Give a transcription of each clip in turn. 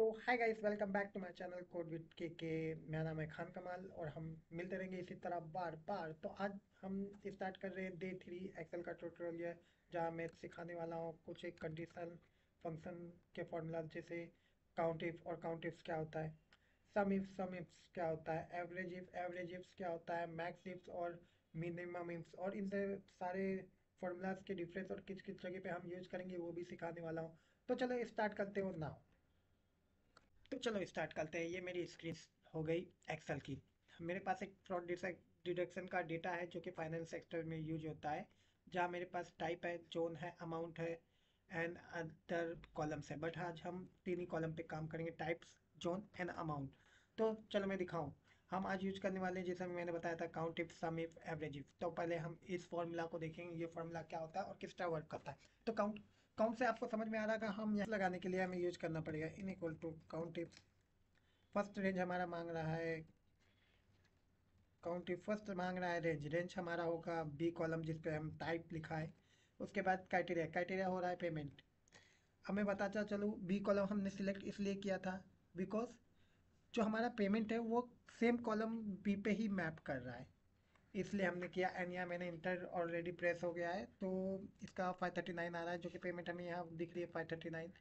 तो hi guys, welcome back to my channel code with K. मेरा नाम है खान कमाल और हम मिलते रहेंगे इसी तरह बार बार। तो आज हम स्टार्ट कर रहे हैं डे 3 एक्सेल का ट्यूटोरियल, जहाँ मैं सिखाने वाला हूँ कुछ एक कंडीशन फंक्शन के फॉर्मूला, जैसे काउंट इफ और काउंट इफ्स क्या होता है, सम इफ्स क्या होता है, एवरेज इफ्स क्या होता है, मैक्स इफ्स और मिनिमम इफ्स, और इन सारे फॉर्मूलाज के डिफरेंस और किस किस जगह पे हम यूज करेंगे वो भी सिखाने वाला हूँ। तो चलो स्टार्ट करते हो नाउ। तो चलो स्टार्ट करते हैं। ये मेरी स्क्रीन हो गई एक्सेल की। मेरे पास एक फ्रॉड डिडक्शन का डेटा है जो कि फाइनेंस सेक्टर में यूज होता है, जहाँ मेरे पास टाइप है, जोन है, अमाउंट है एंड अदर कॉलम्स है। बट आज हम तीन ही कॉलम पे काम करेंगे, टाइप्स, जोन एंड अमाउंट। तो चलो मैं दिखाऊं। हम आज यूज करने वाले हैं, जैसे मैंने बताया था, count if, sum if, average if. तो पहले हम इस फॉर्मूला को देखेंगे, ये फॉर्मूला क्या होता है और किस तरह वर्क करता है। तो काउंट काउंट से आपको समझ में आ रहा है, हम यहाँ लगाने के लिए हमें यूज करना पड़ेगा in equal to count if. First range हमारा मांग रहा है, काउंट इफ फर्स्ट मांग रहा है रेंज हमारा होगा बी कॉलम, जिस पे हम टाइप लिखा है। उसके बाद क्राइटेरिया हो रहा है पेमेंट। हमें बताता चलो, बी कॉलम हमने सिलेक्ट इसलिए किया था बिकॉज जो हमारा पेमेंट है वो सेम कॉलम बी पे ही मैप कर रहा है, इसलिए हमने किया। एंड यहाँ मैंने इंटर ऑलरेडी प्रेस हो गया है, तो इसका 539 आ रहा है, जो कि पेमेंट हमें यहाँ दिख रही है 539।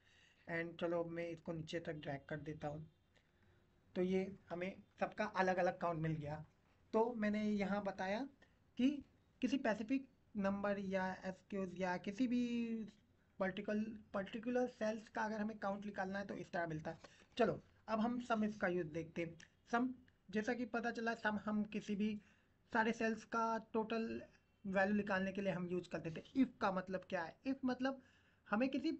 एंड चलो मैं इसको नीचे तक ड्रैग कर देता हूँ। तो ये हमें सबका अलग अलग काउंट मिल गया। तो मैंने यहाँ बताया कि किसी स्पेसिफिक नंबर या एसक्यूज या किसी भी पर्टिकुलर सेल्स का अगर हमें काउंट निकालना है तो इस तरह मिलता है। चलो अब हम सम इसका यूज देखते हैं। सम, जैसा कि पता चला, सम हम किसी भी सारे सेल्स का टोटल वैल्यू निकालने के लिए हम यूज करते थे। इफ का मतलब क्या है? इफ मतलब हमें किसी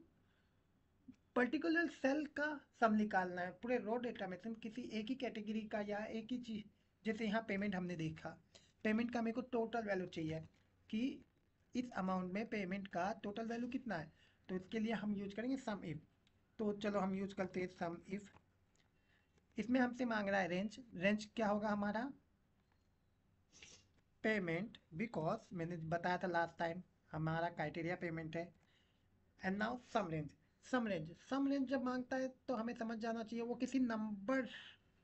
पर्टिकुलर सेल का सम निकालना है पूरे रो डेटा में से, किसी एक ही कैटेगरी का या एक ही चीज। जैसे यहाँ पेमेंट हमने देखा, पेमेंट का मेरे को टोटल वैल्यू चाहिए कि इस अमाउंट में पेमेंट का टोटल वैल्यू कितना है। तो इसके लिए हम यूज करेंगे सम इफ। तो चलो हम यूज करते हैं सम इफ। इसमें हमसे मांग रहा है रेंज। रेंज क्या होगा हमारा? पेमेंट, बिकॉज मैंने बताया था लास्ट टाइम हमारा क्राइटेरिया पेमेंट है। एंड नाउ सम रेंज जब मांगता है तो हमें समझ जाना चाहिए वो किसी नंबर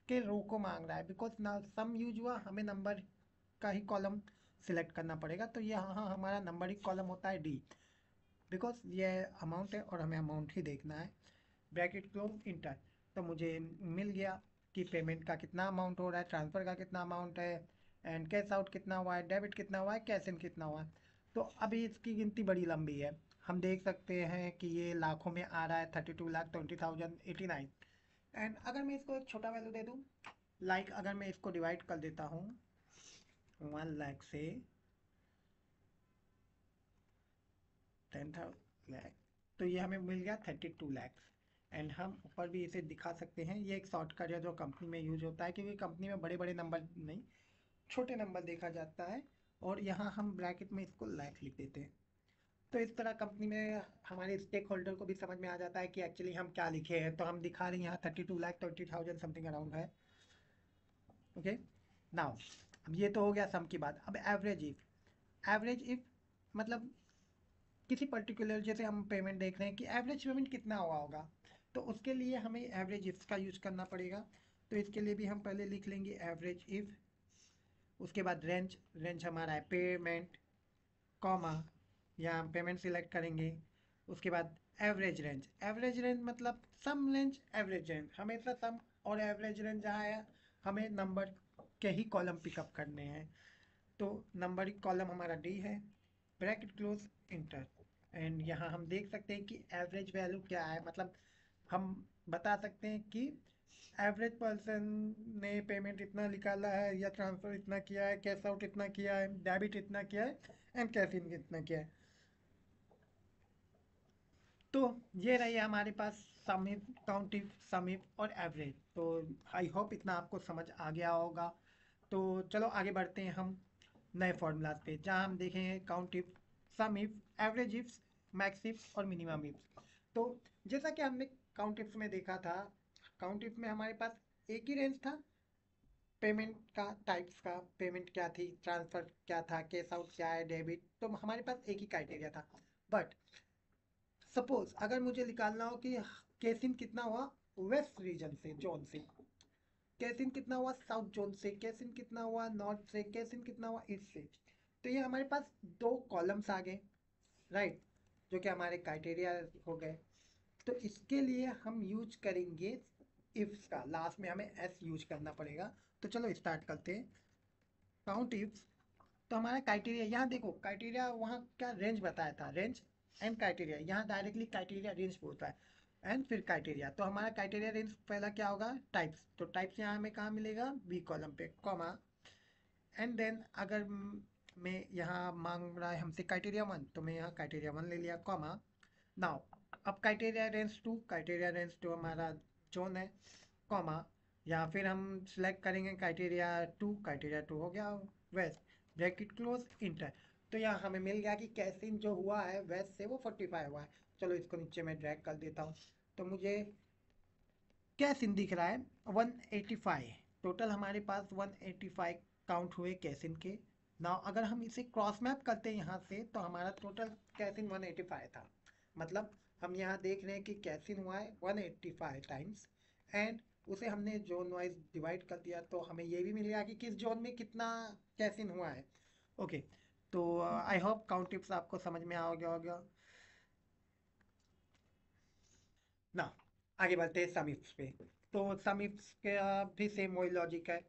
के रो को मांग रहा है, बिकॉज ना सम यूज हुआ, हमें नंबर का ही कॉलम सिलेक्ट करना पड़ेगा। तो यहाँ हमारा नंबर ही कॉलम होता है डी, बिकॉज ये अमाउंट है और हमें अमाउंट ही देखना है। Bracket close enter. तो मुझे मिल गया कि पेमेंट का कितना अमाउंट हो रहा है, ट्रांसफ़र का कितना अमाउंट है, एंड कैश आउट कितना हुआ है, डेबिट कितना हुआ है, कैश इन कितना हुआ है। तो अभी इसकी गिनती बड़ी लंबी है। हम देख सकते हैं कि ये लाखों में आ रहा है, 32,20,089। एंड अगर मैं इसको एक छोटा वैल्यू दे दूँ, लाइक अगर मैं इसको डिवाइड कर देता हूँ 1 लाख से 10,000, तो ये हमें मिल गया 32 लैक्स। एंड हम ऊपर भी इसे दिखा सकते हैं, ये एक शॉर्टकट है जो कंपनी में यूज होता है, क्योंकि कंपनी में बड़े बड़े नंबर नहीं, छोटे नंबर देखा जाता है। और यहाँ हम ब्रैकेट में इसको लैख लिख देते हैं। तो इस तरह कंपनी में हमारे स्टेक होल्डर को भी समझ में आ जाता है कि एक्चुअली हम क्या लिखे हैं। तो हम दिखा रहे हैं यहाँ 32,20,000 समथिंग अराउंड है। ओके, नाउ अब ये तो हो गया सम की बात। अब एवरेज इफ मतलब किसी पर्टिकुलर, जैसे हम पेमेंट देख रहे हैं कि एवरेज पेमेंट कितना हुआ होगा, तो उसके लिए हमें एवरेज इफ्स का यूज करना पड़ेगा। तो इसके लिए भी हम पहले लिख लेंगे एवरेज इफ। उसके बाद रेंज हमारा है पेमेंट, कॉमा, यहाँ पेमेंट सिलेक्ट करेंगे। उसके बाद एवरेज रेंज मतलब सम रेंज एवरेज रेंज, हमेशा सम और एवरेज रेंज जहाँ है हमें नंबर के ही कॉलम पिकअप करने हैं। तो नंबर कॉलम हमारा डी है, ब्रैकेट क्लोज इंटर। एंड यहाँ हम देख सकते हैं कि एवरेज वैल्यू क्या है, मतलब हम बता सकते हैं कि एवरेज पर्सन ने पेमेंट इतना निकाला है या ट्रांसफर इतना किया है, कैश आउट इतना किया है, डेबिट इतना किया है एंड कैश इन इतना किया है। तो ये रही हमारे पास समिप, काउंटिव, समिप और एवरेज। तो आई होप इतना आपको समझ आ गया होगा। तो चलो आगे बढ़ते हैं हम नए फॉर्मूलाज पे, जहाँ हम देखेंगे count if, sum if, average if, max if और मिनिमम इफ। तो जैसा कि हमने काउंट इफ में देखा था, काउंट इफ में हमारे पास एक ही रेंज था पेमेंट का, टाइप्स का, पेमेंट क्या थी, ट्रांसफर क्या था, कैश आउट क्या है, डेबिट, तो हमारे पास एक ही क्राइटेरिया था। बट सपोज अगर मुझे निकालना हो कि कैश इन कितना हुआ वेस्ट रीजन से, जोन से। कैसिन कितना हुआ साउथ जोन से, कैसिन कितना हुआ नॉर्थ से, कैसिन कितना हुआ ईस्ट से। तो ये हमारे पास दो कॉलम्स आ गए, राइट, जो कि हमारे क्राइटेरिया हो गए। तो इसके लिए हम यूज करेंगे इफ्स का, लास्ट में हमें एस यूज करना पड़ेगा। तो चलो स्टार्ट करते हैं। Count ifs. तो हमारा क्राइटेरिया यहाँ देखो, क्राइटेरिया वहाँ क्या रेंज बताया था, रेंज एंड क्राइटेरिया, यहाँ डायरेक्टली क्राइटेरिया रेंज बोलता है एंड फिर क्राइटेरिया। तो हमारा क्राइटेरिया रेंज पहला क्या होगा, टाइप्स। तो टाइप्स यहाँ हमें कहाँ मिलेगा, बी कॉलम पे, कॉमा। एंड देन अगर मैं यहाँ मांग रहा है हमसे क्राइटेरिया वन, तो मैं यहाँ क्राइटेरिया वन ले लिया, कॉमा। नाउ अब criteria range two, criteria range two हमारा जोन है, कॉमा। या फिर हम सिलेक्ट करेंगे क्राइटेरिया टू, क्राइटेरिया टू हो गया वेस्ट, ब्रैकेट क्लोज, इंटर। तो यहाँ हमें मिल गया कि कैसिन जो हुआ है वेस्ट से वो 45 हुआ है। चलो इसको नीचे में ड्रैग कर देता हूँ। तो मुझे कैसिन दिख रहा है 185, टोटल हमारे पास 185 काउंट हुए कैसिन के। नाउ अगर हम इसे क्रॉस मैप करते हैं यहाँ से, तो हमारा टोटल कैसिन 185 था। मतलब हम यहाँ देख रहे हैं कि कैसिन हुआ है 185 टाइम्स, एंड उसे हमने जोन वाइज डिवाइड कर दिया, तो हमें ये भी मिल गया कि किस जोन में कितना कैसिन हुआ है। ओके, तो आई होप काउंट टिप्स आपको समझ में आ गया होगा ना। आगे बढ़ते हैं सम इफ्स पे। तो सम इफ्स का भी सेम वही लॉजिक है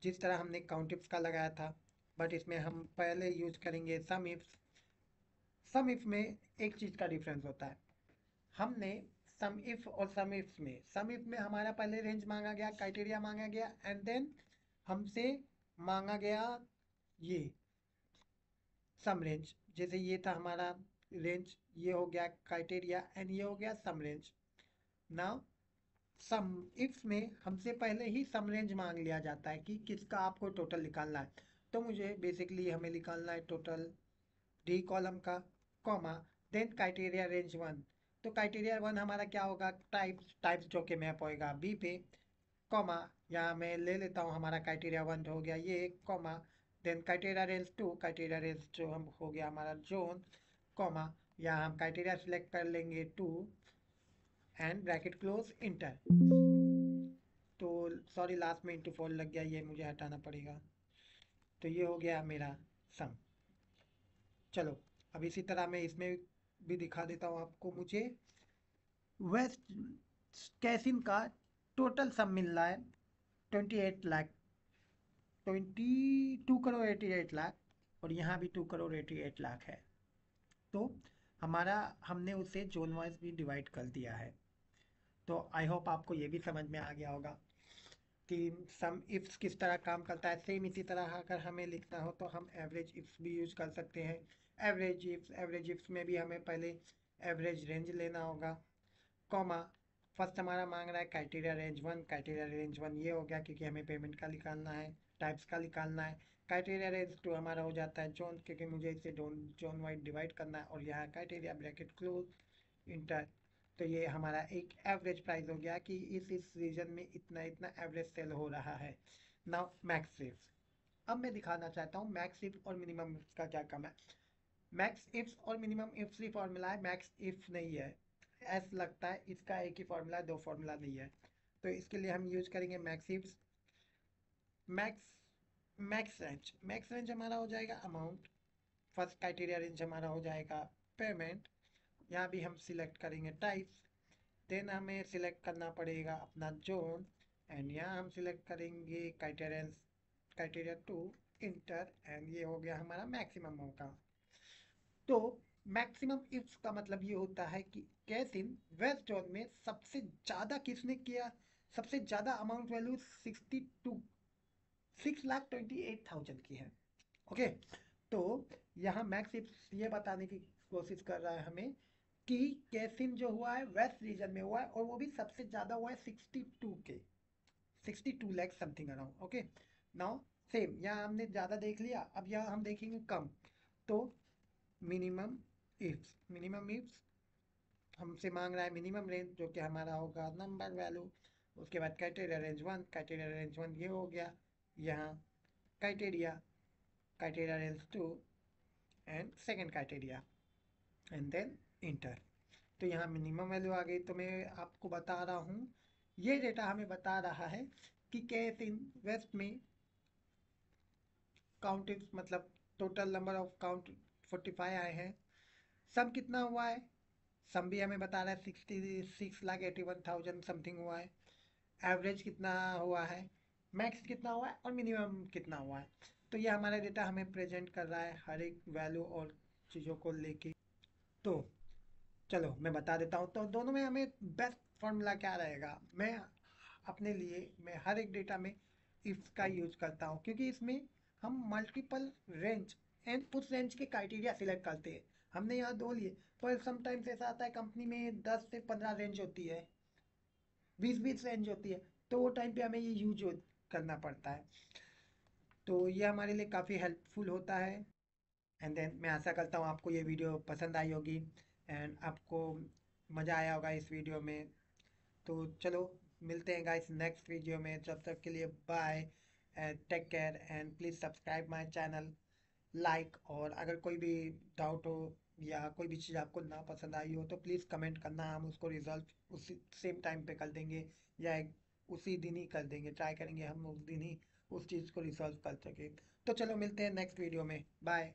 जिस तरह हमने काउंट इफ्स का लगाया था, बट इसमें हम पहले यूज करेंगे सम इफ्स। सम इफ में एक चीज़ का डिफरेंस होता है, हमने सम इफ और सम इफ्स में, सम इफ में हमारा पहले रेंज मांगा गया, क्राइटेरिया मांगा गया, एंड देन हमसे मांगा गया ये सम रेंज। जैसे ये था हमारा रेंज, ये हो गया क्राइटेरिया, एंड ये हो गया सम रेंज। नाउ सम इफ्स में हमसे पहले ही सम रेंज मांग लिया जाता है कि किसका आपको टोटल निकालना है। तो मुझे बेसिकली हमें निकालना है टोटल डी कॉलम का, comma, then criteria range one. तो क्राइटेरिया वन हमारा क्या होगा, टाइप्स, टाइप्स जो कि मैप होएगा बी पे, कॉमा। यहाँ मैं ले लेता हूँ हमारा क्राइटेरिया वन हो गया ये, comma. Then criteria range two, criteria range जो हम हो गया हमारा जोन, कॉमा। यहाँ हम क्राइटेरिया सिलेक्ट कर लेंगे two, and bracket close, enter. तो सॉरी, लास्ट में इंटू फोर लग गया, ये मुझे हटाना पड़ेगा। तो ये हो गया मेरा सम। चलो अब इसी तरह मैं इसमें भी दिखा देता हूँ आपको। मुझे वेस्ट कैसिन का टोटल सम मिल रहा है 28 लाख, 22 करोड़ 88 लाख, और यहाँ भी 2 करोड़ 88 लाख है। तो हमारा, हमने उसे जोन वाइज भी डिवाइड कर दिया है। तो आई होप आपको ये भी समझ में आ गया होगा कि सम इफ्स किस तरह काम करता है। सेम इसी तरह अगर हमें लिखना हो तो हम एवरेज इफ्स भी यूज कर सकते हैं। एवरेज इफ्स में भी हमें पहले एवरेज रेंज लेना होगा, कॉमा। फर्स्ट हमारा मांग रहा है criteria range one, criteria range one ये हो गया क्योंकि हमें पेमेंट का निकालना है, टाइप्स का निकालना है। क्राइटेरिया रेंज टू हमारा हो जाता है जोन, क्योंकि मुझे इसे जोन वाइड डिवाइड करना है, और यहाँ क्राइटेरिया ब्रैकेट क्लोज, इंटर। तो ये हमारा एक एवरेज प्राइस हो गया कि इस रीजन में इतना इतना एवरेज सेल हो रहा है। Now max ifs. अब मैं दिखाना चाहता हूँ मैक्स इफ और मिनिमम का क्या काम है। मैक्स इफ्स और मिनिमम इफ्स ही फॉर्मूला है, मैक्स इफ नहीं है। ऐसा लगता है इसका एक ही फॉर्मूला है, दो फॉर्मूला नहीं है। तो इसके लिए हम यूज करेंगे max ifs. Max max range हमारा हो जाएगा अमाउंट। फर्स्ट क्राइटेरिया रेंज हमारा हो जाएगा पेमेंट। यहाँ भी हम सिलेक्ट करेंगे टाइप्स। देन हमें सिलेक्ट करना पड़ेगा अपना जोन, एंड यहाँ हम सिलेक्ट करेंगे क्राइटेरिया टू, इंटर। एंड ये हो गया हमारा मैक्सिमम होगा। तो मैक्सिमम इफ्स का मतलब ये होता है कि कैसिन वेस्ट जोन में सबसे ज़्यादा किसने किया, सबसे ज़्यादा अमाउंट वैल्यू 62, 6,28,000 की है। ओके, तो यहाँ मैक्स इफ्स ये बताने की कोशिश कर रहा है हमें कि कैसिन जो हुआ है वेस्ट रीजन में हुआ है, और वो भी सबसे ज़्यादा हुआ है 62 के, 62 lakh something around. Okay, now same यहाँ हमने ज़्यादा देख लिया, अब यहाँ हम देखेंगे कम। तो मिनिमम इफ्स हमसे मांग रहा है मिनिमम रेंज, जो कि हमारा होगा नंबर वैल्यू। उसके बाद क्राइटेरिया रेंज वन ये हो गया, यहाँ criteria range two, and second criteria, and then enter. तो यहाँ मिनिमम वैल्यू आ गई। तो मैं आपको बता रहा हूँ, ये डेटा हमें बता रहा है कि कैश इन वेस्ट में काउंट मतलब टोटल नंबर ऑफ काउंट 45 आए हैं। सम कितना हुआ है, सम भी हमें बता रहा है 66,81,000 समथिंग हुआ है। एवरेज कितना हुआ है, मैक्स कितना हुआ है और मिनिमम कितना हुआ है। तो ये हमारा डेटा हमें प्रेजेंट कर रहा है हर एक वैल्यू और चीज़ों को लेके। तो चलो मैं बता देता हूँ, तो दोनों में हमें बेस्ट फॉर्मूला क्या रहेगा। अपने लिए मैं हर एक डेटा में इफ का यूज करता हूँ, क्योंकि इसमें हम मल्टीपल रेंज एंड उस रेंज के क्राइटेरिया सिलेक्ट करते हैं। हमने यहाँ दो लिए, पर समटाइम्स ऐसा आता है कंपनी में 10 से 15 रेंज होती है, 20 20 रेंज होती है। तो वो टाइम पे हमें ये यूज करना पड़ता है। तो ये हमारे लिए काफ़ी हेल्पफुल होता है। एंड देन मैं आशा करता हूँ आपको ये वीडियो पसंद आई होगी एंड आपको मज़ा आया होगा इस वीडियो में। तो चलो मिलते हैं गाइस नेक्स्ट वीडियो में, जब तक के लिए bye and take care and please subscribe my channel, like. और अगर कोई भी डाउट हो या कोई भी चीज़ आपको ना पसंद आई हो तो प्लीज़ कमेंट करना, हम उसको रिजॉल्व उसी सेम टाइम पे कर देंगे या उसी दिन ही कर देंगे, ट्राई करेंगे हम उस दिन ही उस चीज़ को रिजॉल्व कर सके। तो चलो मिलते हैं नेक्स्ट वीडियो में, बाय।